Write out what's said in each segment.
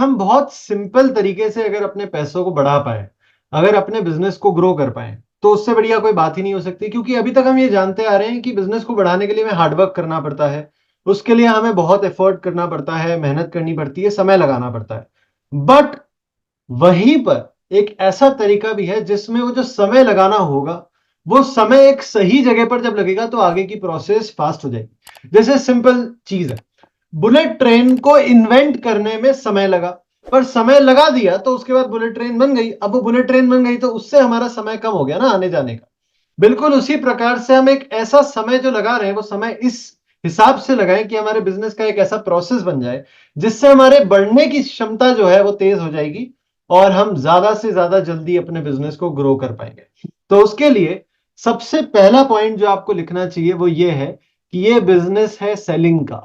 हम बहुत सिंपल तरीके से अगर अपने पैसों को बढ़ा पाए, अगर अपने बिजनेस को ग्रो कर पाए, तो उससे बढ़िया कोई बात ही नहीं हो सकती। क्योंकि अभी तक हम ये जानते आ रहे हैं कि बिजनेस को बढ़ाने के लिए हमें हार्डवर्क करना पड़ता है, उसके लिए हमें बहुत एफर्ट करना पड़ता है, मेहनत करनी पड़ती है, समय लगाना पड़ता है। बट वहीं पर एक ऐसा तरीका भी है जिसमें वो जो समय लगाना होगा, वो समय एक सही जगह पर जब लगेगा तो आगे की प्रोसेस फास्ट हो जाएगी। जैसे सिंपल चीज है, बुलेट ट्रेन को इन्वेंट करने में समय लगा, पर समय लगा दिया तो उसके बाद बुलेट ट्रेन बन गई। अब वो बुलेट ट्रेन बन गई तो उससे हमारा समय कम हो गया ना आने जाने का। बिल्कुल उसी प्रकार से हम एक ऐसा समय जो लगा रहे हैं वो समय इस हिसाब से लगाएं कि हमारे बिजनेस का एक ऐसा प्रोसेस बन जाए जिससे हमारे बढ़ने की क्षमता जो है वो तेज हो जाएगी और हम ज्यादा से ज्यादा जल्दी अपने बिजनेस को ग्रो कर पाएंगे। तो उसके लिए सबसे पहला पॉइंट जो आपको लिखना चाहिए वो ये है कि ये बिजनेस है सेलिंग का।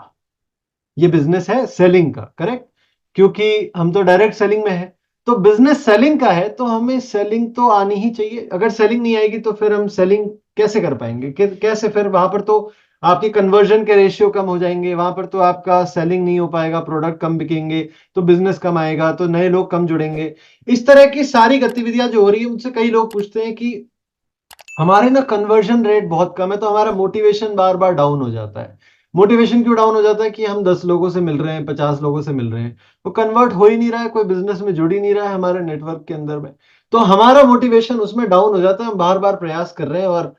ये बिजनेस है सेलिंग का, करेक्ट? क्योंकि हम तो डायरेक्ट सेलिंग में है, तो बिजनेस सेलिंग का है तो हमें सेलिंग तो आनी ही चाहिए। अगर सेलिंग नहीं आएगी तो फिर हम सेलिंग कैसे कर पाएंगे? कैसे? फिर वहां पर तो आपके कन्वर्जन के रेशियो कम हो जाएंगे, वहां पर तो आपका सेलिंग नहीं हो पाएगा, प्रोडक्ट कम बिकेंगे, तो बिजनेस कम आएगा, तो नए लोग कम जुड़ेंगे। इस तरह की सारी गतिविधियां जो हो रही है, मुझसे कई लोग पूछते हैं कि हमारे ना कन्वर्जन रेट बहुत कम है, तो हमारा मोटिवेशन बार बार डाउन हो जाता है। मोटिवेशन क्यों डाउन हो जाता है? कि हम 10 लोगों से मिल रहे हैं, 50 लोगों से मिल रहे हैं, वो कन्वर्ट हो ही नहीं रहा है, कोई बिजनेस में जुड़ ही नहीं रहा है हमारे नेटवर्क के अंदर में। तो हमारा मोटिवेशन उसमें डाउन हो जाता है। हम बार बार प्रयास कर रहे हैं और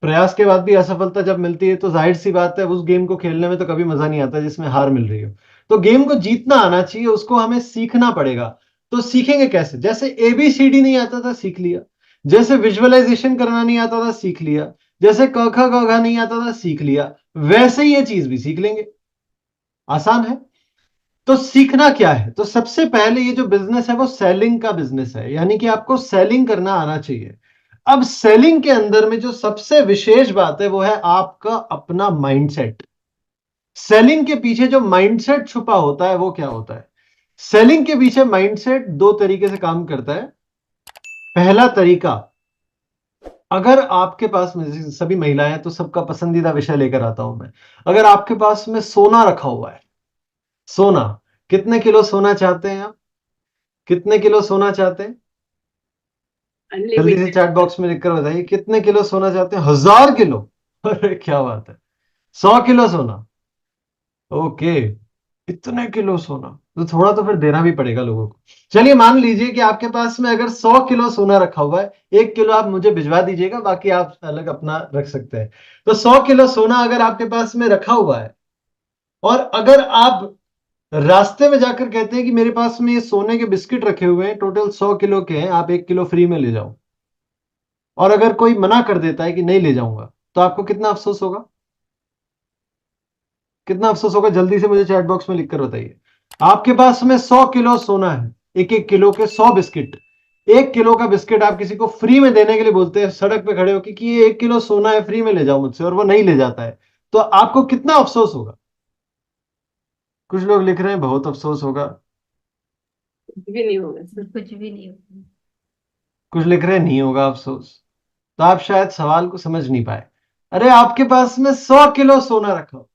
प्रयास के बाद भी असफलता जब मिलती है तो जाहिर सी बात है उस गेम को खेलने में तो कभी मजा नहीं आता जिसमें हार मिल रही हो। तो गेम को जीतना आना चाहिए, उसको हमें सीखना पड़ेगा। तो सीखेंगे कैसे? जैसे एबीसीडी नहीं आता था, सीख लिया। जैसे विजुअलाइजेशन करना नहीं आता था, सीख लिया। जैसे क ख ग घ नहीं आता था, सीख लिया। वैसे ही ये चीज भी सीख लेंगे। आसान है। तो सीखना क्या है? तो सबसे पहले ये जो बिजनेस है वो सेलिंग का बिजनेस है, यानी कि आपको सेलिंग करना आना चाहिए। अब सेलिंग के अंदर में जो सबसे विशेष बात है वो है आपका अपना माइंडसेट। सेलिंग के पीछे जो माइंडसेट छुपा होता है वो क्या होता है? सेलिंग के पीछे माइंडसेट दो तरीके से काम करता है। पहला तरीका, अगर आपके पास में, जैसे सभी महिलाएं हैं, तो सबका पसंदीदा विषय लेकर आता हूं मैं। अगर आपके पास में सोना रखा हुआ है, सोना, कितने किलो सोना चाहते हैं आप? कितने किलो सोना चाहते हैं? जल्दी से अनलिमिटेड। चैट बॉक्स में लिखकर बताइए कितने किलो सोना चाहते हैं। 1000 किलो? अरे क्या बात है! 100 किलो सोना? ओके, इतने किलो सोना तो थोड़ा तो फिर देना भी पड़ेगा लोगों को। चलिए मान लीजिए कि आपके पास में अगर 100 किलो सोना रखा हुआ है, 1 किलो आप मुझे भिजवा दीजिएगा, बाकी आप अलग अपना रख सकते हैं। तो 100 किलो सोना अगर आपके पास में रखा हुआ है, और अगर आप रास्ते में जाकर कहते हैं कि मेरे पास में ये सोने के बिस्किट रखे हुए हैं, टोटल 100 किलो के हैं, आप 1 किलो फ्री में ले जाओ, और अगर कोई मना कर देता है कि नहीं ले जाऊंगा, तो आपको कितना अफसोस होगा? कितना अफसोस होगा? जल्दी से मुझे चैट बॉक्स में लिखकर बताइए। आपके पास में 100 किलो सोना है, 1 1 किलो के 100 बिस्किट। 1 किलो का बिस्किट आप किसी को फ्री में देने के लिए बोलते हैं सड़क पे खड़े होकर कि ये 1 किलो सोना है, फ्री में ले जाओ मुझसे, और वो नहीं ले जाता है, तो आपको कितना अफसोस होगा? कुछ लोग लिख रहे हैं बहुत अफसोस होगा। कुछ भी नहीं होगा सर। कुछ भी नहीं होता। कुछ लिख रहे हैं नहीं होगा अफसोस। तो आप शायद सवाल को समझ नहीं पाए। अरे आपके पास में 100 किलो सोना रखा हो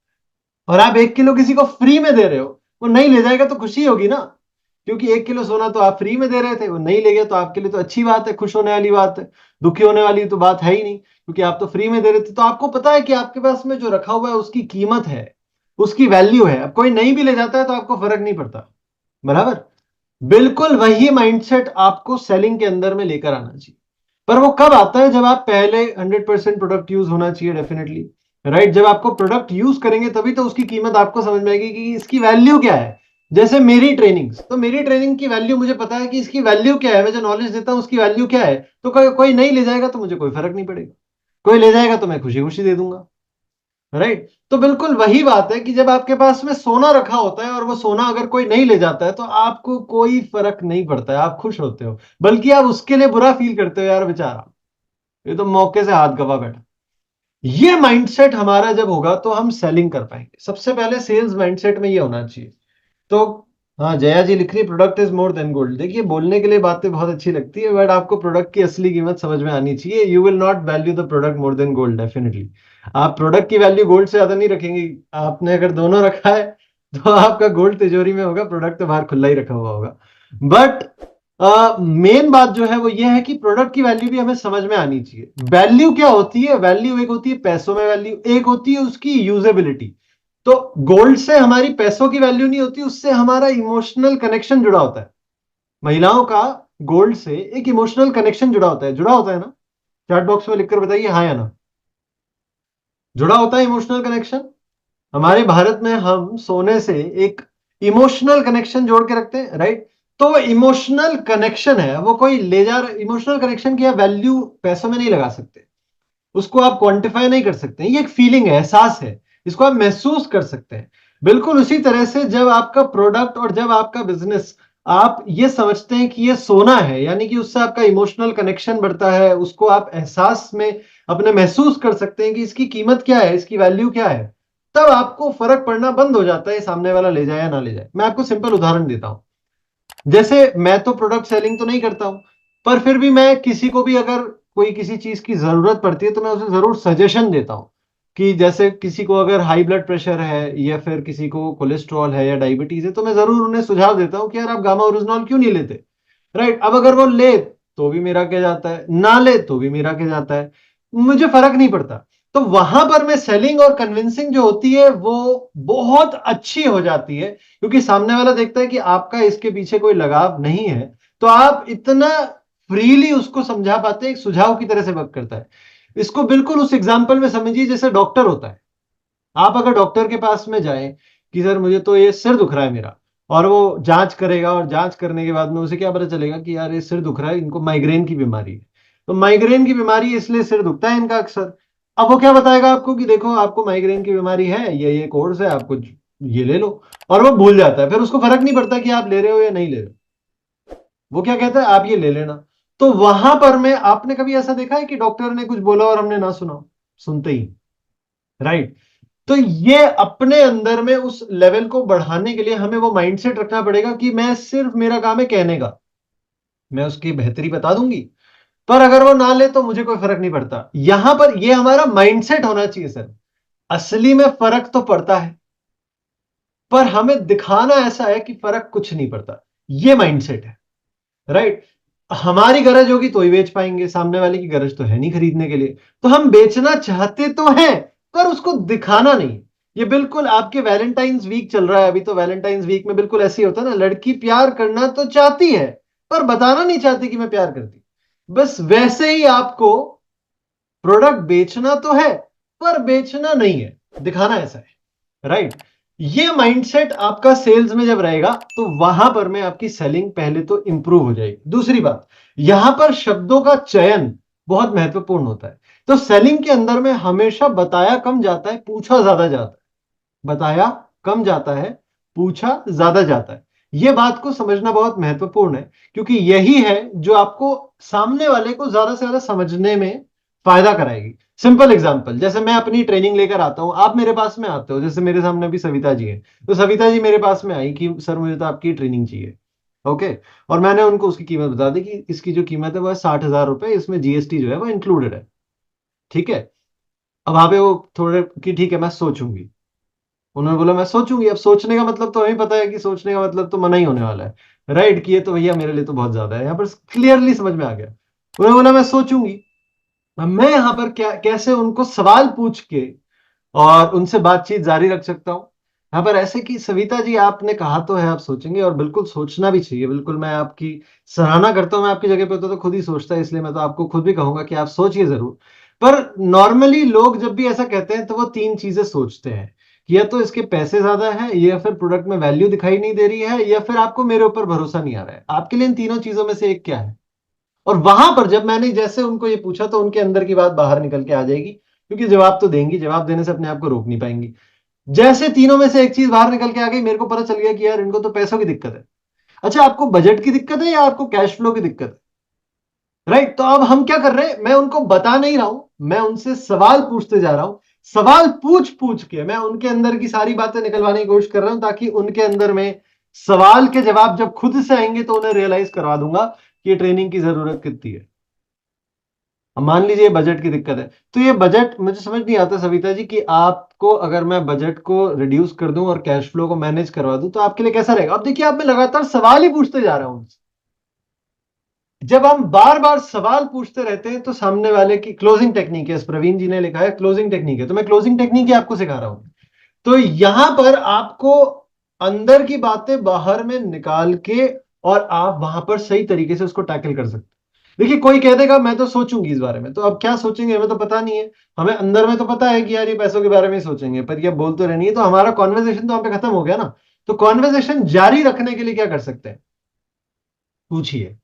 और आप 1 किलो किसी को फ्री में दे रहे हो, वो नहीं ले जाएगा तो खुशी होगी ना। क्योंकि 1 किलो सोना तो आप फ्री में दे रहे थे, वो नहीं ले गया, तो आपके लिए तो अच्छी बात है, खुश होने वाली बात है। दुखी होने वाली तो बात है ही नहीं, क्योंकि आप तो फ्री में दे रहे थे। तो आपको पता है कि आपके पास में जो रखा हुआ है उसकी कीमत है, उसकी वैल्यू है। अब कोई नहीं भी ले जाता है तो आपको फर्क नहीं पड़ता, बराबर? बिल्कुल वही माइंडसेट आपको सेलिंग के अंदर में लेकर आना चाहिए। पर वो कब आता है? जब आप पहले 100% प्रोडक्ट यूज होना चाहिए, डेफिनेटली, राइट। जब आपको प्रोडक्ट यूज करेंगे तभी तो उसकी कीमत आपको समझ में आएगी कि इसकी वैल्यू क्या है। जैसे मेरी ट्रेनिंग्स, तो मेरी ट्रेनिंग की वैल्यू मुझे पता है कि इसकी वैल्यू क्या है, मैं जो नॉलेज देता हूं उसकी वैल्यू क्या है। तो कोई नहीं ले जाएगा तो मुझे कोई फर्क नहीं पड़ेगा, कोई ले जाएगा तो मैं खुशी खुशी दे दूंगा, राइट। तो बिल्कुल वही बात है कि जब आपके पास में सोना रखा होता है और वो सोना अगर कोई नहीं ले जाता है तो आपको कोई फर्क नहीं पड़ता है, आप खुश होते हो, बल्कि आप उसके लिए बुरा फील करते हो, यार बेचारा, ये तो मौके से हाथ गवा बैठा। ये माइंडसेट हमारा जब होगा तो हम सेलिंग कर पाएंगे। सबसे पहले सेल्स माइंडसेट में ये होना चाहिए। तो हाँ, जया जी लिख रही है product is more than gold. देखिए, बोलने के लिए बातें बहुत अच्छी लगती है, बट आपको प्रोडक्ट की असली कीमत समझ में आनी चाहिए। You will not value the product more than gold, definitely. आप प्रोडक्ट की वैल्यू गोल्ड से ज्यादा नहीं रखेंगे। आपने अगर दोनों रखा है तो आपका गोल्ड तिजोरी में होगा, प्रोडक्ट तो बाहर खुला ही रखा हुआ होगा। बट मेन बात जो है वो ये है कि प्रोडक्ट की वैल्यू भी हमें समझ में आनी चाहिए। वैल्यू क्या होती है? वैल्यू एक होती है पैसों में वैल्यू, एक होती है उसकी यूजेबिलिटी। तो गोल्ड से हमारी पैसों की वैल्यू नहीं होती, उससे हमारा इमोशनल कनेक्शन जुड़ा होता है। महिलाओं का गोल्ड से एक इमोशनल कनेक्शन जुड़ा होता है ना? चैट बॉक्स में लिखकर बताइए हाँ या ना। जुड़ा होता है इमोशनल कनेक्शन। हमारे भारत में हम सोने से एक इमोशनल कनेक्शन जोड़ के रखते हैं, राइट? तो वो इमोशनल कनेक्शन है, वो कोई ले जा रहा, इमोशनल कनेक्शन की वैल्यू पैसों में नहीं लगा सकते, उसको आप क्वांटिफाई नहीं कर सकते। ये एक फीलिंग है, एहसास है, इसको आप महसूस कर सकते हैं। बिल्कुल उसी तरह से जब आपका प्रोडक्ट और जब आपका बिजनेस, आप ये समझते हैं कि ये सोना है, यानी कि उससे आपका इमोशनल कनेक्शन बढ़ता है, उसको आप एहसास में अपने महसूस कर सकते हैं कि इसकी कीमत क्या है, इसकी वैल्यू क्या है, तब आपको फर्क पड़ना बंद हो जाता है सामने वाला ले जाए या ना ले जाए। मैं आपको सिंपल उदाहरण देता हूं। जैसे मैं तो प्रोडक्ट सेलिंग तो नहीं करता हूं, पर फिर भी मैं किसी को भी अगर कोई किसी चीज की जरूरत पड़ती है तो मैं उसे जरूर सजेशन देता हूं। कि जैसे किसी को अगर हाई ब्लड प्रेशर है या फिर किसी को कोलेस्ट्रॉल है या डायबिटीज है, तो मैं जरूर उन्हें सुझाव देता हूं कि यार आप गामा ओरिजिनॉल क्यों नहीं लेते। राइट? अब अगर वो ले तो भी मेरा क्या जाता है, ना ले तो भी मेरा क्या जाता है, मुझे फर्क नहीं पड़ता। तो वहां पर मैं सेलिंग और कन्विंसिंग जो होती है वो बहुत अच्छी हो जाती है, क्योंकि सामने वाला देखता है कि आपका इसके पीछे कोई लगाव नहीं है। तो आप इतना फ्रीली उसको समझा पाते हैं, एक सुझाव की तरह से वर्क करता है। इसको बिल्कुल उस एग्जाम्पल में समझिए जैसे डॉक्टर होता है। आप अगर डॉक्टर के पास में जाएं कि सर मुझे तो ये सिर दुख रहा है मेरा, और वो जांच करेगा और जांच करने के बाद में उसे क्या पता चलेगा कि यार ये सिर दुख रहा है, इनको माइग्रेन की बीमारी है। तो माइग्रेन की बीमारी है, इसलिए सिर दुखता है इनका अक्सर। अब वो क्या बताएगा आपको कि देखो आपको माइग्रेन की बीमारी है, ये कोर्स है, आपको ये ले लो। और वो भूल जाता है, फिर उसको फर्क नहीं पड़ता कि आप ले रहे हो या नहीं ले रहे हो। वो क्या कहता है, आप ये ले लेना। तो वहां पर में आपने कभी ऐसा देखा है कि डॉक्टर ने कुछ बोला और हमने ना सुना? सुनते ही, राइट? तो ये अपने अंदर में उस लेवल को बढ़ाने के लिए हमें वो माइंडसेट रखना पड़ेगा कि मैं सिर्फ, मेरा काम है कहने का, मैं उसकी बेहतरी बता दूंगी, पर अगर वो ना ले तो मुझे कोई फर्क नहीं पड़ता। यहां पर ये हमारा माइंडसेट होना चाहिए सर। असली में फर्क तो पड़ता है, पर हमें दिखाना ऐसा है कि फर्क कुछ नहीं पड़ता। ये माइंडसेट है, राइट? हमारी गरज होगी तो ही बेच पाएंगे, सामने वाले की गरज तो है नहीं खरीदने के लिए। तो हम बेचना चाहते तो हैं, पर उसको दिखाना नहीं। ये बिल्कुल आपके वैलेंटाइंस वीक चल रहा है अभी, तो वैलेंटाइंस वीक में बिल्कुल ऐसे ही होता है ना, लड़की प्यार करना तो चाहती है पर बताना नहीं चाहती कि मैं प्यार करती। बस वैसे ही आपको प्रोडक्ट बेचना तो है, पर बेचना नहीं है, दिखाना ऐसा है, राइट? ये माइंडसेट आपका सेल्स में जब रहेगा तो वहां पर में आपकी सेलिंग पहले तो इंप्रूव हो जाएगी। दूसरी बात, यहां पर शब्दों का चयन बहुत महत्वपूर्ण होता है। तो सेलिंग के अंदर में हमेशा बताया कम जाता है, पूछा ज्यादा जाता है। बताया कम जाता है, पूछा ज्यादा जाता है। यह बात को समझना बहुत महत्वपूर्ण है, क्योंकि यही है जो आपको सामने वाले को ज्यादा से ज्यादा समझने में फायदा कराएगी। सिंपल एग्जांपल, जैसे मैं अपनी ट्रेनिंग लेकर आता हूं, आप मेरे पास में आते हो, जैसे मेरे सामने अभी सविता जी हैं, तो सविता जी मेरे पास में आई कि सर मुझे तो आपकी ट्रेनिंग चाहिए। ओके। और मैंने उनको उसकी कीमत बता दी कि इसकी जो कीमत है वो है 60,000 रुपए, इसमें जीएसटी जो है वो इंक्लूडेड है। ठीक है। अब वहां पे वो थोड़े कि ठीक है मैं सोचूंगी, उन्होंने बोला मैं सोचूंगी। अब सोचने का मतलब तो हमें पता है कि सोचने का मतलब तो मना ही होने वाला है, राइट? कि ये तो भैया मेरे लिए तो बहुत ज्यादा है, यहाँ पर क्लियरली समझ में आ गया। उन्होंने बोला मैं सोचूंगी। अब मैं यहां पर क्या, कैसे उनको सवाल पूछ के और उनसे बातचीत जारी रख सकता हूं? यहाँ पर ऐसे कि सविता जी आपने कहा तो है आप सोचेंगे, और बिल्कुल सोचना भी चाहिए, बिल्कुल मैं आपकी सराहना करता हूं। मैं आपकी जगह पे होता तो खुद ही सोचता है, इसलिए मैं तो आपको खुद भी कहूंगा कि आप सोचिए जरूर। पर नॉर्मली लोग जब भी ऐसा कहते हैं तो वो तीन चीजें सोचते हैं, कि या तो इसके पैसे ज्यादा है, या फिर प्रोडक्ट में वैल्यू दिखाई नहीं दे रही है, या फिर आपको मेरे ऊपर भरोसा नहीं आ रहा है। आपके लिए इन तीनों चीजों में से एक क्या है? और वहां पर जब मैंने जैसे उनको ये पूछा तो उनके अंदर की बात बाहर निकल के आ जाएगी, क्योंकि जवाब तो देंगी, जवाब देने से अपने आप को रोक नहीं पाएंगी। जैसे तीनों में से एक चीज बाहर निकल के आ गई, मेरे को पता चल गया कि यार इनको तो पैसों की दिक्कत है। अच्छा, आपको बजट की दिक्कत है या आपको कैश फ्लो की दिक्कत है? राइट? तो अब हम क्या कर रहे हैं, मैं उनको बता नहीं रहा हूं, मैं उनसे सवाल पूछते जा रहा हूं। सवाल पूछ पूछ के मैं उनके अंदर की सारी बातें निकलवाने की कोशिश कर रहा हूं, ताकि उनके अंदर में सवाल के जवाब जब खुद से आएंगे तो उन्हें रियलाइज करवा दूंगा कि ये ट्रेनिंग की जरूरत कितनी है। अब मान लीजिए बजट की दिक्कत है, तो ये बजट मुझे समझ नहीं आता सविता जी कि आपको अगर मैं बजट को रिड्यूस कर दूं और कैश फ्लो को मैनेज करवा दूं तो आपके लिए कैसा रहेगा। अब देखिए, आप मैं लगातार सवाल ही पूछते जा रहा हूं। जब हम बार बार सवाल पूछते रहते हैं तो सामने वाले की क्लोजिंग टेक्निक है, प्रवीण जी ने लिखा है क्लोजिंग टेक्निक है, तो मैं क्लोजिंग टेक्निक ही आपको सिखा रहा हूं। तो यहां पर आपको अंदर की बातें बाहर में निकाल के और आप वहां पर सही तरीके से उसको टैकल कर सकते हैं। देखिए, कोई कह देगा मैं तो सोचूंगी इस बारे में, तो अब क्या सोचेंगे हमें तो पता नहीं है। हमें अंदर में तो पता है कि यार ये पैसों के बारे में ही सोचेंगे, पर ये बोलते रहनी है, तो हमारा कॉन्वर्सेशन तो वहां पे खत्म हो गया ना। तो कॉन्वर्सेशन जारी रखने के लिए क्या कर सकते हैं, पूछिए।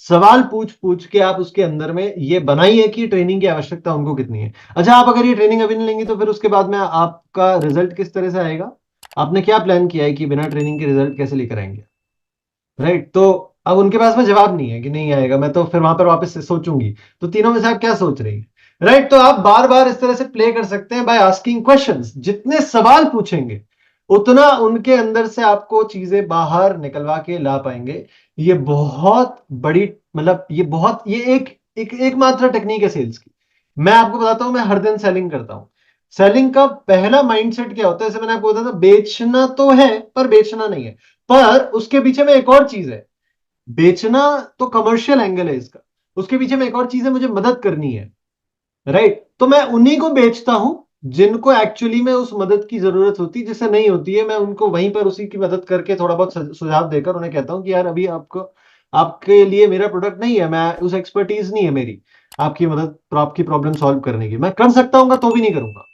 सवाल पूछ पूछ के आप उसके अंदर में ये बनाइए कि ट्रेनिंग की आवश्यकता उनको कितनी है। अच्छा, आप अगर ये ट्रेनिंग अभी नहीं लेंगे तो फिर उसके बाद में आपका रिजल्ट किस तरह से आएगा। आपने क्या प्लान किया है कि बिना ट्रेनिंग के रिजल्ट कैसे लेकर आएंगे, राइट। तो अब उनके पास में जवाब नहीं है कि नहीं आएगा, मैं तो फिर वहां पर वापस से सोचूंगी। तो तीनों में से आप क्या सोच रही हैं, राइट। तो आप बार बार इस तरह से प्ले कर सकते हैं बाय आस्किंग क्वेश्चंस। जितने सवाल पूछेंगे उतना उनके अंदर से आपको चीजें बाहर निकलवा के ला पाएंगे। ये बहुत बड़ी, मतलब ये एक एकमात्र टेक्निक है सेल्स की। मैं आपको बताता हूं, मैं हर दिन सेलिंग करता हूं। सेलिंग का पहला माइंडसेट क्या होता है, जैसे मैंने आपको बताया था, बेचना तो है पर बेचना नहीं है। पर उसके पीछे में एक और चीज है। बेचना तो कमर्शियल एंगल है इसका, उसके पीछे में एक और चीज है, मुझे मदद करनी है, राइट। तो मैं उन्हीं को बेचता हूं जिनको एक्चुअली में उस मदद की जरूरत होती है। जिससे नहीं होती है, मैं उनको वहीं पर उसी की मदद करके थोड़ा बहुत सुझाव देकर उन्हें कहता हूं कि यार अभी आपको, आपके लिए मेरा प्रोडक्ट नहीं है, मैं उस एक्सपर्टीज नहीं है मेरी आपकी मदद, आपकी प्रॉब्लम सॉल्व करने की। मैं कर सकता हूँ तो भी नहीं करूंगा,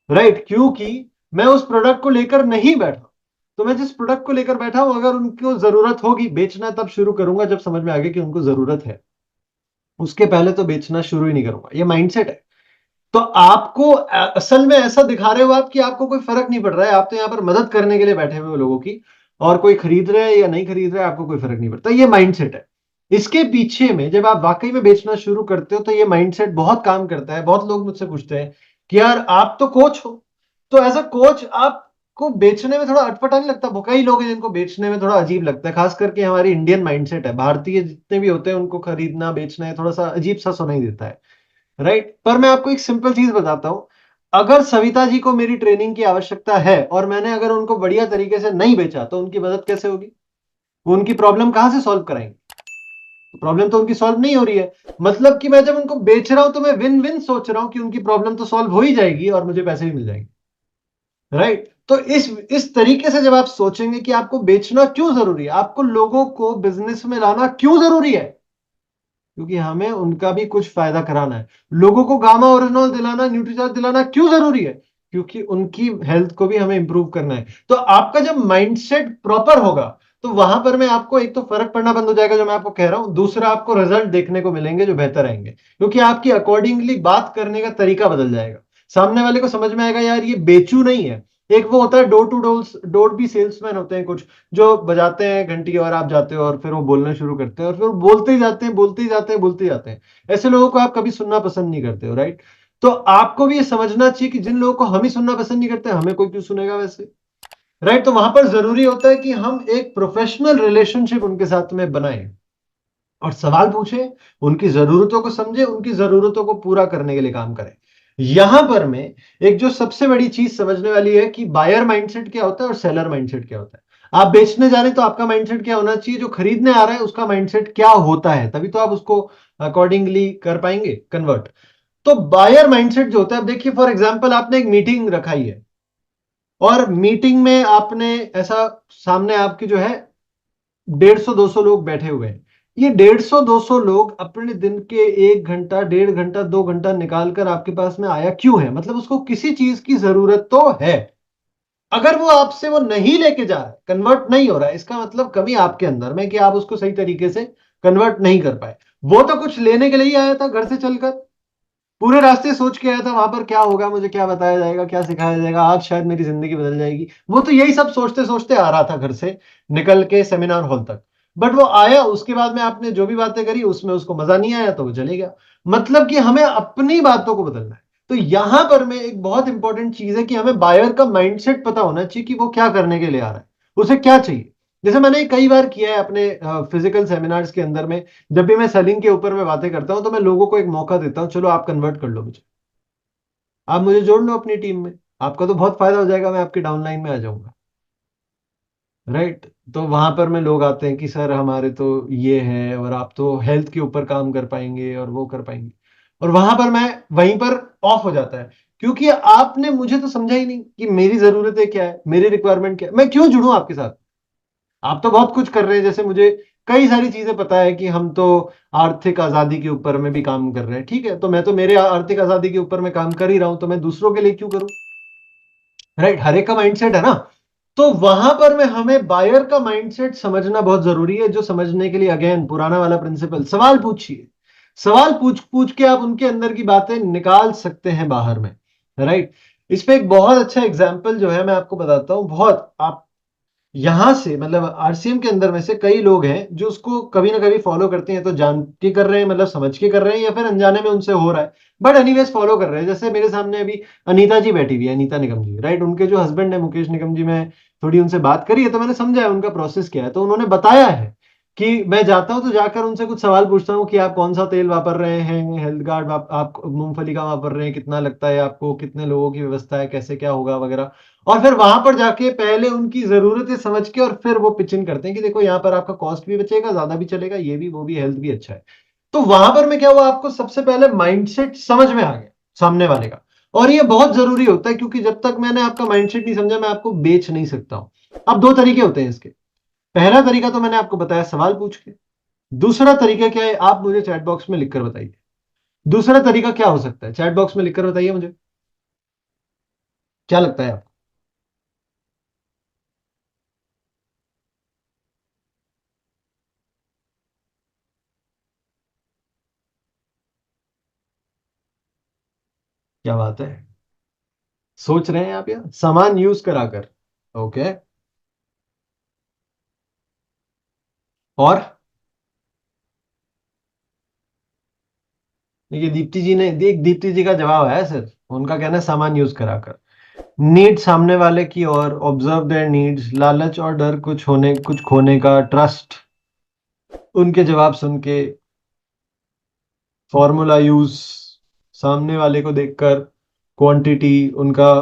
राइट, क्योंकि मैं उस प्रोडक्ट को लेकर नहीं बैठा। तो मैं जिस प्रोडक्ट को लेकर बैठा हूं, अगर उनको जरूरत होगी, बेचना तब शुरू करूंगा जब समझ में आ गया कि उनको जरूरत है। उसके पहले तो बेचना शुरू ही नहीं करूंगा। ये माइंडसेट है। तो आपको असल में ऐसा दिखा रहे हो आप कि आपको कोई फर्क नहीं पड़ रहा है, आप तो यहां पर मदद करने के लिए बैठे हुए हो लोगों की। और कोई खरीद रहा है या नहीं खरीद रहा है, आपको कोई फर्क नहीं पड़ता। ये माइंडसेट है। इसके पीछे में जब आप वाकई में बेचना शुरू करते हो तो ये माइंडसेट बहुत काम करता है। बहुत लोग मुझसे पूछते हैं कि यार आप तो कोच हो, तो एज अ कोच आपको बेचने में थोड़ा अटपटा नहीं लगता। कई लोग हैं जिनको बेचने में थोड़ा अजीब लगता है, खास करके हमारी इंडियन माइंडसेट है, भारतीय जितने भी होते हैं उनको खरीदना बेचना है थोड़ा सा अजीब सा सुनाई देता है, राइट। पर मैं आपको एक सिंपल चीज बताता हूं। अगर सविता जी को मेरी ट्रेनिंग की आवश्यकता है और मैंने अगर उनको बढ़िया तरीके से नहीं बेचा तो उनकी मदद कैसे होगी। वो उनकी प्रॉब्लम कहां से सॉल्व कराएंगे। प्रॉब्लम तो उनकी सॉल्व नहीं हो रही है। मतलब कि मैं जब उनको बेच रहा हूं तो मैं विन विन सोच रहा हूं कि उनकी प्रॉब्लम तो सॉल्व हो ही जाएगी और मुझे पैसे भी मिल जाएंगे, राइट। तो इस तरीके से जब आप सोचेंगे कि आपको बेचना क्यों जरूरी है, आपको लोगों को बिजनेस में लाना क्यों जरूरी है, क्योंकि हमें उनका भी कुछ फायदा कराना है। लोगों को गामा ओरिजिनल दिलाना, न्यूट्रीचार्ज दिलाना क्यों जरूरी है, क्योंकि उनकी हेल्थ को भी हमें इंप्रूव करना है। तो आपका जब माइंडसेट प्रॉपर होगा तो वहां पर मैं आपको एक तो फर्क पड़ना बंद हो जाएगा जो मैं आपको कह रहा हूं, दूसरा आपको रिजल्ट देखने को मिलेंगे जो बेहतर आएंगे, क्योंकि आपकी अकॉर्डिंगली बात करने का तरीका बदल जाएगा। सामने वाले को समझ में आएगा यार ये बेचू नहीं है। एक वो होता है डोर टू डोर, डोर भी सेल्समैन होते हैं कुछ, जो बजाते हैं घंटी और आप जाते हो और फिर वो बोलना शुरू करते हैं और फिर वो बोलते ही जाते हैं, बोलते ही जाते हैं, बोलते ही जाते हैं। ऐसे लोगों को आप कभी सुनना पसंद नहीं करते हो, राइट। तो आपको भी ये समझना चाहिए कि जिन लोगों को हम ही सुनना पसंद नहीं करते, हमें कोई क्यों सुनेगा वैसे, राइट। तो वहां पर जरूरी होता है कि हम एक प्रोफेशनल रिलेशनशिप उनके साथ में बनाएं और सवाल पूछें, उनकी जरूरतों को समझे, उनकी जरूरतों को पूरा करने के लिए काम करें। यहां पर मैं एक जो सबसे बड़ी चीज समझने वाली है कि बायर माइंडसेट क्या होता है और सेलर माइंडसेट क्या होता है। आप बेचने जा रहे हैं तो आपका माइंडसेट क्या होना चाहिए, जो खरीदने आ रहा है उसका माइंडसेट क्या होता है, तभी तो आप उसको अकॉर्डिंगली कर पाएंगे कन्वर्ट। तो बायर माइंडसेट जो होता है, अब देखिए फॉर एग्जांपल आपने एक मीटिंग रखाई है और मीटिंग में आपने ऐसा, सामने आपकी जो है 150-200 लोग बैठे हुए हैं। ये 150-200 लोग अपने दिन के 1 घंटा, 1.5 घंटा, 2 घंटा निकाल कर आपके पास में आया क्यों है, मतलब उसको किसी चीज की जरूरत तो है। अगर वो आपसे वो नहीं लेके जा रहा है, कन्वर्ट नहीं हो रहा है, इसका मतलब कमी आपके अंदर में कि आप उसको सही तरीके से कन्वर्ट नहीं कर पाए। वो तो कुछ लेने के लिए ही आया था घर से चलकर, पूरे रास्ते सोच के आया था वहां पर क्या होगा, मुझे क्या बताया जाएगा, क्या सिखाया जाएगा, आज शायद मेरी जिंदगी बदल जाएगी। वो तो यही सब सोचते सोचते आ रहा था घर से निकल के सेमिनार हॉल तक। बट वो आया, उसके बाद में आपने जो भी बातें करी उसमें उसको मजा नहीं आया तो वो चले गया। मतलब कि हमें अपनी बातों को बदलना है। तो यहां पर में एक बहुत इंपॉर्टेंट चीज है कि हमें बायर का माइंडसेट पता होना चाहिए कि वो क्या करने के लिए आ रहा है, उसे क्या चाहिए। जैसे मैंने कई बार किया है अपने फिजिकल सेमिनार्स के अंदर में, जब भी मैं सेलिंग के ऊपर में बातें करता हूं तो मैं लोगों को एक मौका देता हूं, चलो आप कन्वर्ट कर लो मुझे, आप मुझे जोड़ लो अपनी टीम में, आपका तो बहुत फायदा हो जाएगा, मैं आपकी डाउनलाइन में आ जाऊंगा। राइट। तो वहां पर में लोग आते हैं कि सर हमारे तो ये है, और आप तो हेल्थ के ऊपर काम कर पाएंगे और वो कर पाएंगे, और वहां पर मैं वहीं पर ऑफ हो जाता है, क्योंकि आपने मुझे तो समझा ही नहीं कि मेरी जरूरतें क्या है, मेरी रिक्वायरमेंट क्या है, मैं क्यों जुड़ूं आपके साथ। आप तो बहुत कुछ कर रहे हैं, जैसे मुझे कई सारी चीजें पता है कि हम तो आर्थिक आजादी के ऊपर में भी काम कर रहे हैं, ठीक है, तो मैं तो मेरे आर्थिक आजादी के ऊपर में काम कर ही रहा हूं, तो मैं दूसरों के लिए क्यों करूं। राइट, हर एक का माइंडसेट है ना। तो वहां पर में हमें बायर का माइंडसेट समझना बहुत जरूरी है, जो समझने के लिए अगेन पुराना वाला प्रिंसिपल, सवाल पूछिए, सवाल पूछ पूछ के आप उनके अंदर की बातें निकाल सकते हैं बाहर में। राइट। इस पे एक बहुत अच्छा एग्जाम्पल जो है मैं आपको बताता हूँ, बहुत आप यहां से मतलब आरसीएम के अंदर में से कई लोग हैं जो उसको कभी ना कभी फॉलो करते हैं, तो जान के कर रहे हैं, मतलब समझ के कर रहे हैं, या फिर अनजाने में उनसे हो रहा है, बट एनीवेज फॉलो कर रहे हैं। जैसे मेरे सामने अभी अनीता जी बैठी हुई है, अनीता निगम जी, राइट, उनके जो हस्बैंड है मुकेश निगम जी, मैं थोड़ी उनसे बात करी है तो मैंने समझा है उनका प्रोसेस क्या है, तो उन्होंने बताया है कि मैं जाता हूं तो जाकर उनसे कुछ सवाल पूछता हूँ कि आप कौन सा तेल वापर रहे हैं, हेल्थ गार्ड आप मूंगफली का वापर रहे हैं, कितना लगता है आपको, कितने लोगों की व्यवस्था है, कैसे क्या होगा वगैरह, और फिर वहां पर जाके पहले उनकी जरूरतें समझ के और फिर वो पिच इन करते हैं कि देखो यहाँ पर आपका कॉस्ट भी बचेगा, ज्यादा भी चलेगा, ये भी वो भी, हेल्थ भी अच्छा है। तो वहां पर मैं क्या हुआ, आपको सबसे पहले माइंडसेट समझ में आ गया सामने वाले का, और ये बहुत जरूरी होता है, क्योंकि जब तक मैंने आपका माइंडसेट नहीं समझा मैं आपको बेच नहीं सकता हूं। अब दो तरीके होते हैं इसके। पहला तरीका तो मैंने आपको बताया, सवाल पूछ के। दूसरा तरीका क्या है, आप मुझे चैट बॉक्स में लिखकर बताइए। दूसरा तरीका क्या हो सकता है, चैट बॉक्स में लिखकर बताइए मुझे, क्या लगता है आपको। क्या बात है, सोच रहे हैं आप, या सामान यूज कराकर। ओके। और देखिए दीप्ति जी ने देख, दीप्ति जी का जवाब है सर, उनका कहना है सामान यूज कराकर, नीड सामने वाले की, और ऑब्जर्व देयर नीड्स, लालच और डर कुछ होने कुछ खोने का, ट्रस्ट, उनके जवाब सुन के, फॉर्मूला यूज, सामने वाले को देखकर, क्वांटिटी, उनका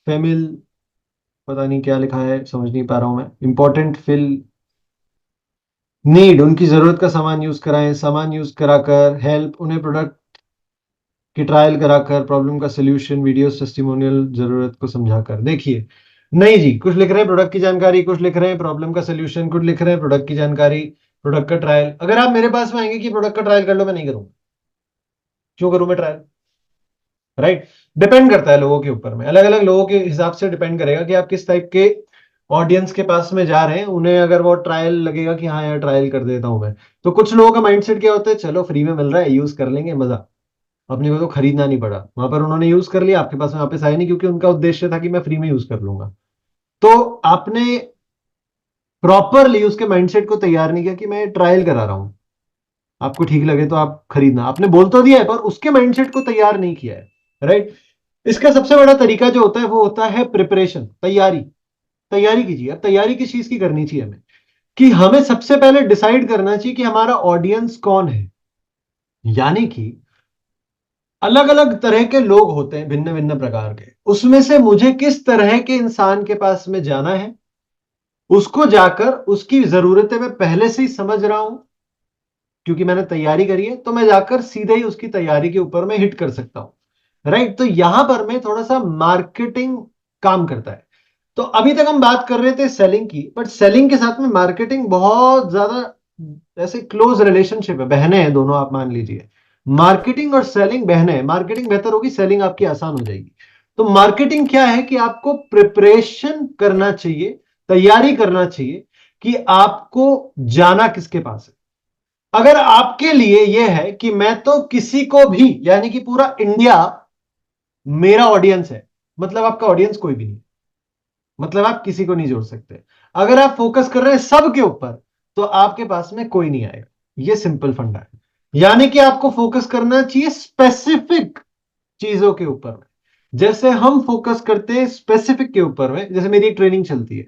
फेमिल, पता नहीं क्या लिखा है समझ नहीं पा रहा हूं मैं, इंपॉर्टेंट फिल, नीड, उनकी जरूरत का सामान यूज कराएं, सामान यूज कराकर, हेल्प, उन्हें प्रोडक्ट की ट्रायल कराकर, प्रॉब्लम का सोल्यूशन, वीडियो टेस्टिमोनियल, जरूरत को समझाकर। देखिए, नहीं जी, कुछ लिख रहे हैं प्रोडक्ट की जानकारी, कुछ लिख रहे हैं प्रॉब्लम का सोल्यूशन, कुछ लिख रहे हैं प्रोडक्ट की जानकारी, प्रोडक्ट का ट्रायल। अगर आप मेरे पास में आएंगे कि प्रोडक्ट का ट्रायल कर लो, मैं नहीं करूंगा। क्यों करूं मैं ट्रायल। राइट। डिपेंड करता है लोगों के ऊपर में, अलग अलग लोगों के हिसाब से डिपेंड करेगा कि आप किस टाइप के ऑडियंस के पास में जा रहे हैं, उन्हें अगर वो ट्रायल लगेगा कि हाँ यार ट्रायल कर देता हूं मैं। तो कुछ लोगों का माइंडसेट क्या होता है, चलो फ्री में मिल रहा है यूज कर लेंगे, मजा, अपने को तो खरीदना नहीं पड़ा, वहां पर उन्होंने यूज कर लिया, आपके पास में वापस आया नहीं, क्योंकि उनका उद्देश्य था कि मैं फ्री में यूज कर लूंगा। तो आपने प्रॉपरली उसके माइंडसेट को तैयार नहीं किया कि मैं ट्रायल करा रहा हूं, आपको ठीक लगे तो आप खरीदना, आपने बोल तो दिया है पर उसके माइंडसेट को तैयार नहीं किया है। राइट। इसका सबसे बड़ा तरीका जो होता है वो होता है प्रिपरेशन, तैयारी। तैयारी कीजिए। अब तैयारी किस चीज की करनी चाहिए हमें, कि हमें सबसे पहले डिसाइड करना चाहिए कि हमारा ऑडियंस कौन है। यानी कि अलग अलग तरह के लोग होते हैं, भिन्न भिन्न प्रकार के, उसमें से मुझे किस तरह के इंसान के पास में जाना है, उसको जाकर उसकी जरूरतें मैं पहले से ही समझ रहा हूं, क्योंकि मैंने तैयारी करी है, तो मैं जाकर सीधे ही उसकी तैयारी के ऊपर मैं हिट कर सकता हूं। राइट। तो यहां पर मैं थोड़ा सा मार्केटिंग काम करता है। तो अभी तक हम बात कर रहे थे सेलिंग की, बट सेलिंग के साथ में मार्केटिंग बहुत ज्यादा ऐसे क्लोज रिलेशनशिप है, बहनें हैं दोनों, आप मान लीजिए मार्केटिंग और सेलिंग बहनें हैं, मार्केटिंग बेहतर होगी, सेलिंग आपकी आसान हो जाएगी। तो मार्केटिंग क्या है कि आपको प्रिपरेशन करना चाहिए, तैयारी करना चाहिए कि आपको जाना किसके पास है। अगर आपके लिए यह है कि मैं तो किसी को भी, यानी कि पूरा इंडिया मेरा ऑडियंस है, मतलब आपका ऑडियंस कोई भी नहीं, मतलब आप किसी को नहीं जोड़ सकते। अगर आप फोकस कर रहे हैं सबके ऊपर, तो आपके पास में कोई नहीं आएगा। ये सिंपल फंडा है। यानी कि आपको फोकस करना चाहिए स्पेसिफिक चीजों के ऊपर में। जैसे हम फोकस करते हैं स्पेसिफिक के ऊपर में, जैसे मेरी एक ट्रेनिंग चलती है,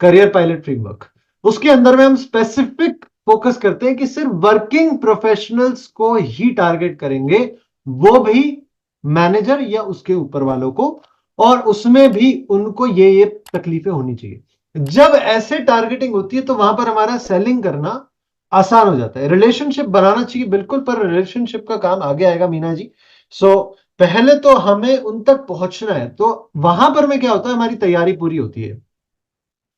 करियर पायलट फ्रेमवर्क। उसके अंदर में हम स्पेसिफिक फोकस करते हैं कि सिर्फ वर्किंग प्रोफेशनल्स को ही टारगेट करेंगे, वो भी मैनेजर या उसके ऊपर वालों को, और उसमें भी उनको ये तकलीफें होनी चाहिए। जब ऐसे टारगेटिंग होती है तो वहां पर हमारा सेलिंग करना आसान हो जाता है। रिलेशनशिप बनाना चाहिए बिल्कुल, पर रिलेशनशिप का काम आगे आएगा मीना जी। पहले तो हमें उन तक पहुंचना है, तो वहां पर में क्या होता है, हमारी तैयारी पूरी होती है।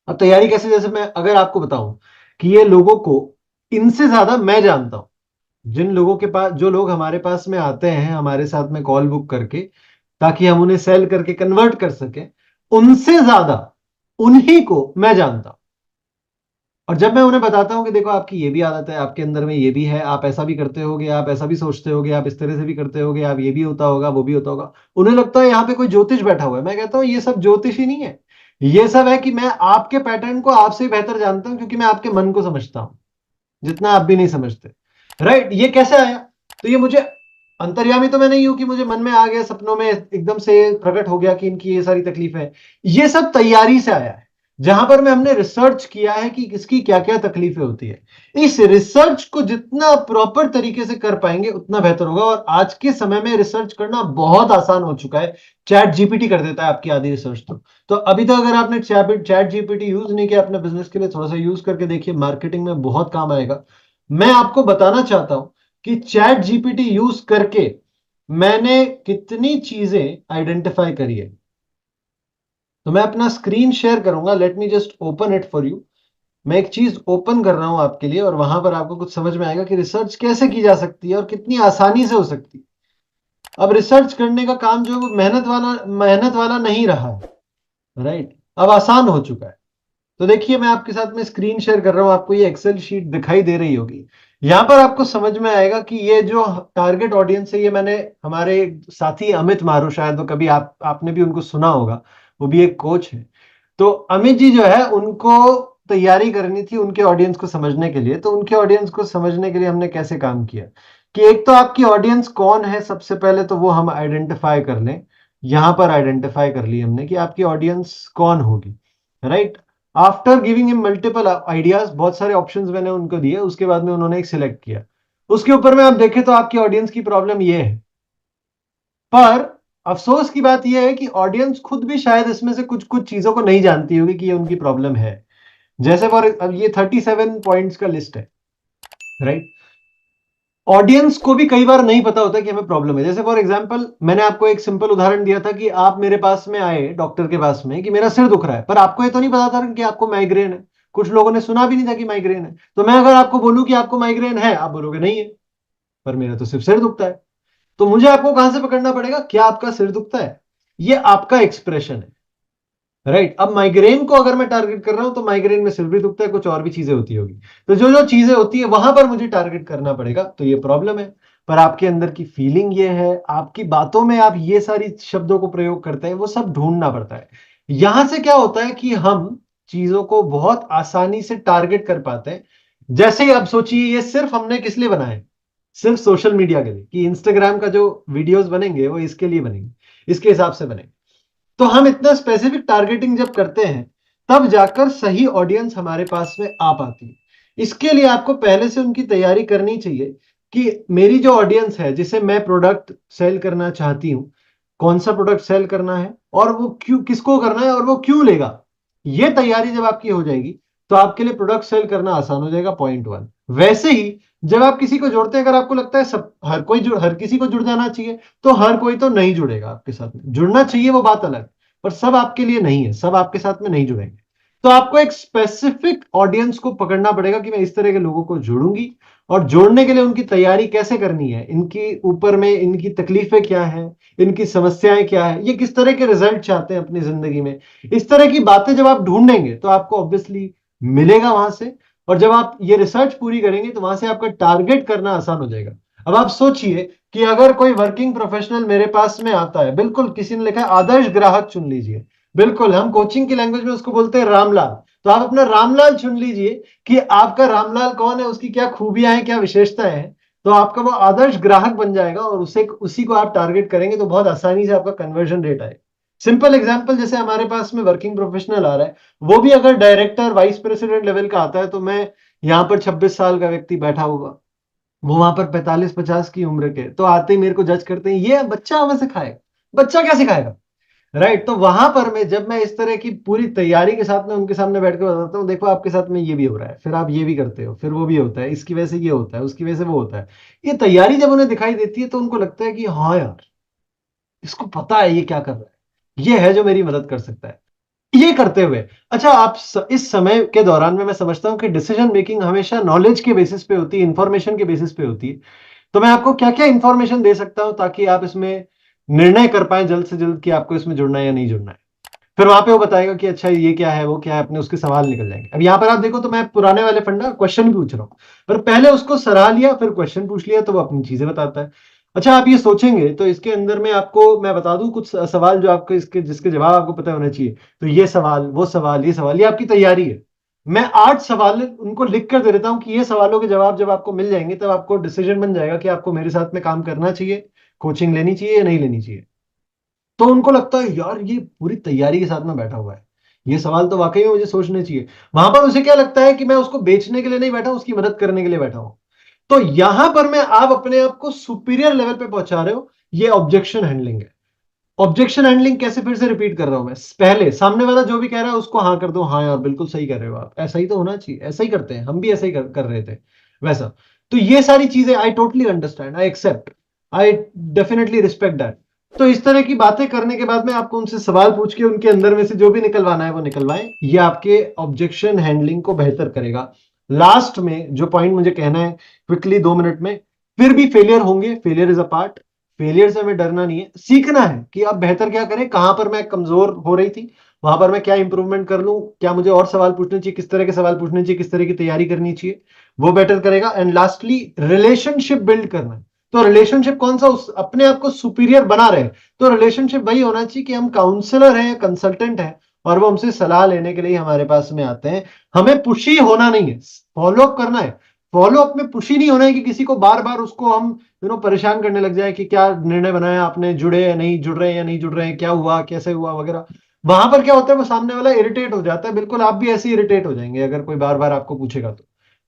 अब तैयारी कैसे, जैसे मैं अगर आपको बताऊं कि ये लोगों को इनसे ज्यादा मैं जानता हूं, जिन लोगों के पास, जो लोग हमारे पास में आते हैं हमारे साथ में कॉल बुक करके ताकि हम उन्हें सेल करके कन्वर्ट कर सकें, उनसे ज्यादा उन्हीं को मैं जानता हूं। और जब मैं उन्हें बताता हूं कि देखो आपकी ये भी आदत है, आपके अंदर में ये भी है, आप ऐसा भी करते होगे, आप ऐसा भी सोचते होगे, आप इस तरह से भी करते होगे, आप ये भी होता होगा, वो भी होता होगा, उन्हें लगता है यहाँ पे कोई ज्योतिष बैठा हुआ है। मैं कहता हूं ये सब ज्योतिष ही नहीं है, ये सब है कि मैं आपके पैटर्न को आपसे बेहतर जानता हूं, क्योंकि मैं आपके मन को समझता हूं जितना आप भी नहीं समझते। राइट, ये कैसे आया? तो ये मुझे, अंतर्यामी तो मैं नहीं हूं कि मुझे मन में आ गया, सपनों में एकदम से प्रकट हो गया कि इनकी ये सारी तकलीफें हैं। ये सब तैयारी से आया है, जहां पर में हमने रिसर्च किया है कि किसकी क्या क्या तकलीफें होती है। इस रिसर्च को जितना प्रॉपर तरीके से कर पाएंगे उतना बेहतर होगा। और आज के समय में रिसर्च करना बहुत आसान हो चुका है, चैट जीपीटी कर देता है आपकी आधी रिसर्च। तो अभी तो अगर आपने चैट जीपीटी यूज नहीं किया अपने बिजनेस के लिए, थोड़ा सा यूज करके देखिए, मार्केटिंग में बहुत काम आएगा। मैं आपको बताना चाहता हूं कि चैट जीपीटी यूज करके मैंने कितनी चीजें आइडेंटिफाई करी है। तो मैं अपना स्क्रीन शेयर करूंगा, let me just open it for you. मैं एक चीज ओपन कर रहा हूं आपके लिए, और वहां पर आपको कुछ समझ में आएगा कि रिसर्च कैसे की जा सकती है और कितनी आसानी से हो सकती है। अब रिसर्च करने का काम जो है वो मेहनत वाला नहीं रहा है। राइट, अब आसान हो चुका है। तो देखिए, मैं आपके साथ में स्क्रीन शेयर कर रहा हूं, आपको ये एक्सेल शीट दिखाई दे रही होगी। यहां पर आपको समझ में आएगा कि ये जो टारगेट ऑडियंस है, ये मैंने हमारे साथी अमित मारू, शायद वो कभी आपने भी उनको सुना होगा, वो भी एक कोच है। तो अमित जी जो है, उनको तैयारी करनी थी उनके ऑडियंस को समझने के लिए। तो उनके ऑडियंस को समझने के लिए हमने कैसे काम किया कि एक तो आपकी ऑडियंस कौन है, सबसे पहले तो वो हम आइडेंटिफाई कर लें। यहां पर आइडेंटिफाई कर ली हमने कि आपकी ऑडियंस कौन होगी। Right, after giving him multiple ideas, बहुत सारे ऑप्शंस मैंने उनको दिए, उसके बाद में उन्होंने एक सिलेक्ट किया। उसके ऊपर में आप देखें तो आपकी ऑडियंस की प्रॉब्लम ये है। पर अफसोस की बात यह है कि ऑडियंस खुद भी शायद इसमें से कुछ कुछ चीजों को नहीं जानती होगी कि ये उनकी प्रॉब्लम है। जैसे फॉर, अब ये 37 पॉइंट्स का लिस्ट है। राइट, ऑडियंस को भी कई बार नहीं पता होता कि हमें प्रॉब्लम है। जैसे फॉर एग्जांपल, मैंने आपको एक सिंपल उदाहरण दिया था कि आप मेरे पास में आए डॉक्टर के पास में कि मेरा सिर दुख रहा है, पर आपको ये तो नहीं पता था कि आपको माइग्रेन है। कुछ लोगों ने सुना भी नहीं था कि माइग्रेन है। तो मैं अगर आपको बोलूं कि आपको माइग्रेन है, आप बोलोगे नहीं है, पर मेरा तो सिर्फ सिर दुखता है। तो मुझे आपको कहां से पकड़ना पड़ेगा, क्या आपका सिर दुखता है? ये आपका एक्सप्रेशन है। राइट, अब माइग्रेन को अगर मैं टारगेट कर रहा हूं तो माइग्रेन में सिर भी दुखता है, कुछ और भी चीजें होती होगी। तो जो जो चीजें होती है वहां पर मुझे टारगेट करना पड़ेगा, तो ये प्रॉब्लम है। पर आपके अंदर की फीलिंग ये है, आपकी बातों में आप ये सारी शब्दों को प्रयोग करते हैं, वो सब ढूंढना पड़ता है। यहां से क्या होता है कि हम चीजों को बहुत आसानी से टारगेट कर पाते हैं। जैसे ही अब सोचिए, ये सिर्फ हमने किस लिए बनाया है? सिर्फ सोशल मीडिया के लिए, कि इंस्टाग्राम का जो वीडियोस बनेंगे वो इसके लिए बनेंगे, इसके हिसाब से बनेंगे। तो हम इतना स्पेसिफिक टारगेटिंग जब करते हैं, तब जाकर सही ऑडियंस हमारे पास में आ पाती है। इसके लिए आपको पहले से उनकी तैयारी करनी चाहिए कि मेरी जो ऑडियंस है, जिसे मैं प्रोडक्ट सेल करना चाहती हूं, कौन सा प्रोडक्ट सेल करना है और वो क्यों, किसको करना है और वो क्यों लेगा। ये तैयारी जब आपकी हो जाएगी तो आपके लिए प्रोडक्ट सेल करना आसान हो जाएगा, पॉइंट वन। वैसे ही जब आप किसी को जोड़ते हैं, अगर आपको लगता है सब हर किसी को जुड़ जाना चाहिए, तो हर कोई तो नहीं जुड़ेगा आपके साथ में। जुड़ना चाहिए वो बात अलग, पर सब आपके लिए नहीं है, सब आपके साथ में नहीं जुड़ेंगे। तो आपको एक स्पेसिफिक ऑडियंस को पकड़ना पड़ेगा कि मैं इस तरह के लोगों को जोड़ूंगी। और जोड़ने के लिए उनकी तैयारी कैसे करनी है, इनकी ऊपर में इनकी तकलीफें क्या हैं, इनकी समस्याएं क्या है, ये किस तरह के रिजल्ट चाहते हैं अपनी जिंदगी में, इस तरह की बातें जब आप ढूंढेंगे तो आपको ऑब्वियसली मिलेगा वहां से। और जब आप ये रिसर्च पूरी करेंगे तो वहां से आपका टारगेट करना आसान हो जाएगा। अब आप सोचिए कि अगर कोई वर्किंग प्रोफेशनल मेरे पास में आता है, बिल्कुल किसी ने लिखा है आदर्श ग्राहक चुन लीजिए, बिल्कुल हम कोचिंग की लैंग्वेज में उसको बोलते हैं रामलाल। तो आप अपना रामलाल चुन लीजिए कि आपका रामलाल कौन है, उसकी क्या खूबियां हैं, क्या विशेषताएं हैं। तो आपका वो आदर्श ग्राहक बन जाएगा, और उसे उसी को आप टारगेट करेंगे तो बहुत आसानी से आपका कन्वर्जन रेट आएगा। सिंपल एग्जांपल, जैसे हमारे पास में वर्किंग प्रोफेशनल आ रहा है, वो भी अगर डायरेक्टर वाइस प्रेसिडेंट लेवल का आता है, तो मैं यहाँ पर 26 साल का व्यक्ति बैठा होगा, वो वहां पर 45-50 की उम्र के, तो आते ही मेरे को जज करते हैं, ये बच्चा हमें सिखाएगा। बच्चा क्या सिखाएगा, राइट? तो वहां पर मैं, जब मैं इस तरह की पूरी तैयारी के साथ में उनके सामने बैठ कर बताता हूँ, देखो आपके साथ में ये भी हो रहा है, फिर आप ये भी करते हो, फिर वो भी होता है, इसकी वजह से ये होता है, उसकी वजह से वो होता है, ये तैयारी जब उन्हें दिखाई देती है तो उनको लगता है कि हाँ यार, इसको पता है ये क्या कर रहा है, ये है जो मेरी मदद कर सकता है। ये करते हुए, अच्छा, इस समय के दौरान में मैं समझता हूं कि डिसीजन मेकिंग हमेशा नॉलेज के बेसिस पे होती है, इंफॉर्मेशन के बेसिस पे होती है। तो मैं आपको क्या क्या इंफॉर्मेशन दे सकता हूं ताकि आप इसमें निर्णय कर पाए जल्द से जल्द कि आपको इसमें जुड़ना है या नहीं जुड़ना है। फिर वहां पे वो बताएगा कि अच्छा ये क्या है, वो क्या है, अपने उसके सवाल निकल जाएंगे। अब यहाँ पर आप देखो तो मैं पुराने वाले फंडा क्वेश्चन पूछ रहा हूँ, पर पहले उसको सराह लिया, फिर क्वेश्चन पूछ लिया, तो वो अपनी चीजें बताता है। अच्छा, आप ये सोचेंगे तो इसके अंदर में आपको मैं बता दूं कुछ सवाल जो आपके इसके जिसके जवाब आपको पता होना चाहिए। तो ये सवाल, वो सवाल, ये सवाल, ये आपकी तैयारी है। मैं 8 सवाल उनको लिख कर दे देता हूँ कि ये सवालों के जवाब जब आपको मिल जाएंगे, तब आपको डिसीजन बन जाएगा कि आपको मेरे साथ में काम करना चाहिए, कोचिंग लेनी चाहिए या नहीं लेनी चाहिए। तो उनको लगता है यार ये पूरी तैयारी के साथ में बैठा हुआ है, ये सवाल तो वाकई में मुझे सोचने चाहिए। वहां पर उसे क्या लगता है कि मैं उसको बेचने के लिए नहीं बैठा, उसकी मदद करने के लिए बैठा हूं। तो यहां पर मैं, आप अपने आप को सुपीरियर लेवल पे पहुंचा रहे हो, ये ऑब्जेक्शन हैंडलिंग है। ऑब्जेक्शन हैंडलिंग कैसे, फिर से रिपीट कर रहा हूं मैं, पहले सामने वाला जो भी कह रहा है उसको हाँ कर दो, हाँ यार बिल्कुल सही कर रहे हो आप, ऐसा ही तो होना चाहिए, ऐसा ही करते हैं हम भी, ऐसा ही कर रहे थे वैसा। तो ये सारी चीजें I totally understand, I accept, I definitely respect that. तो इस तरह की बातें करने के बाद में आपको उनसे सवाल पूछ के उनके अंदर में से जो भी निकलवाना है वो निकलवाएं, ये आपके ऑब्जेक्शन हैंडलिंग को बेहतर करेगा। लास्ट में जो पॉइंट मुझे कहना है क्विकली 2 मिनट में, फिर भी फेलियर होंगे, failure is a part. Failure से हमें डरना नहीं है, सीखना है कि अब बेहतर क्या करें, कहां पर मैं कमजोर हो रही थी, वहां पर मैं क्या इंप्रूवमेंट कर लूं, क्या मुझे और सवाल पूछने चाहिए, किस तरह के सवाल पूछने चाहिए, किस तरह की तैयारी करनी चाहिए, वो बेटर करेगा। एंड लास्टली, रिलेशनशिप बिल्ड करना है। तो रिलेशनशिप कौन सा, उस अपने आप को सुपीरियर बना रहे, तो रिलेशनशिप वही होना चाहिए कि हम काउंसलर हैं, कंसल्टेंट हैं, और वो हमसे सलाह लेने के लिए हमारे पास में आते हैं। हमें पुशी होना नहीं है, फॉलो अप करना है। फॉलो अप में पुशी नहीं होना है कि किसी को बार बार उसको हम परेशान करने लग जाए कि क्या निर्णय बनाया आपने, जुड़े या नहीं जुड़ रहे हैं, या नहीं जुड़ रहे हैं, क्या हुआ, कैसे हुआ वगैरह। वहां पर क्या होता है, वो सामने वाला इरिटेट हो जाता है, बिल्कुल आप भी ऐसे इरिटेट हो जाएंगे अगर कोई बार बार आपको पूछेगा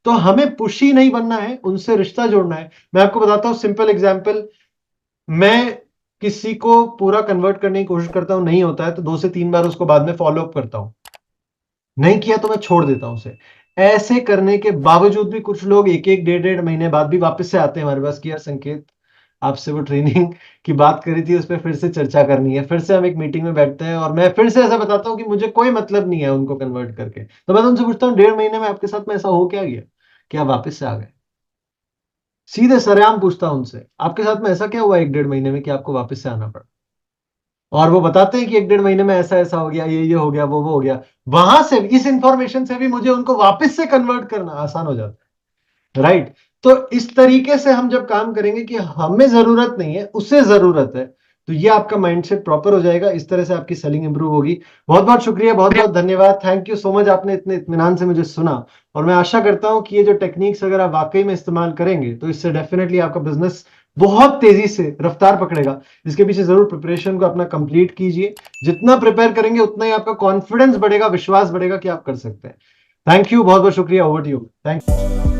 तो हमें पुशी नहीं बनना है, उनसे रिश्ता जोड़ना है। मैं आपको बताता हूं सिंपल एग्जांपल, मैं किसी को पूरा कन्वर्ट करने की कोशिश करता हूं, नहीं होता है तो 2 से 3 बार उसको बाद में फॉलो अप करता हूं, नहीं किया तो मैं छोड़ देता हूं उसे। ऐसे करने के बावजूद भी कुछ लोग 1-1 डेढ़-डेढ़ महीने बाद भी वापस से आते हैं हमारे पास कि यार संकेत, आपसे वो ट्रेनिंग की बात करी थी, उस पर फिर से चर्चा करनी है, फिर से हम एक मीटिंग में बैठते हैं और मैं फिर से ऐसा बताता हूँ कि मुझे कोई मतलब नहीं है उनको कन्वर्ट करके। तो मैं तो उनसे पूछता हूँ 1.5 महीने में आपके साथ में ऐसा हो क्या गया, क्या वापस से आ गए? सीधे सरेआम पूछता हूं उनसे, आपके साथ में ऐसा क्या हुआ 1-1.5 महीने में कि आपको वापस से आना पड़ा? और वो बताते हैं कि 1-1.5 महीने में ऐसा ऐसा हो गया, ये हो गया, वो हो गया। वहां से, इस इंफॉर्मेशन से भी मुझे उनको वापस से कन्वर्ट करना आसान हो जाता है, राइट? तो इस तरीके से हम जब काम करेंगे कि हमें जरूरत नहीं है, उसे जरूरत है, तो ये आपका माइंडसेट प्रॉपर हो जाएगा, इस तरह से आपकी सेलिंग इंप्रूव होगी। बहुत बहुत शुक्रिया, बहुत बहुत धन्यवाद, थैंक यू सो मच, आपने इतने इत्मीनान से मुझे सुना। और मैं आशा करता हूं कि ये जो टेक्निक्स अगर आप वाकई में इस्तेमाल करेंगे तो इससे डेफिनेटली आपका बिजनेस बहुत तेजी से रफ्तार पकड़ेगा। इसके पीछे जरूर प्रिपरेशन को अपना कंप्लीट कीजिए, जितना प्रिपेयर करेंगे उतना ही आपका कॉन्फिडेंस बढ़ेगा, विश्वास बढ़ेगा कि आप कर सकते हैं। थैंक यू, बहुत बहुत शुक्रिया, over to you, thank you.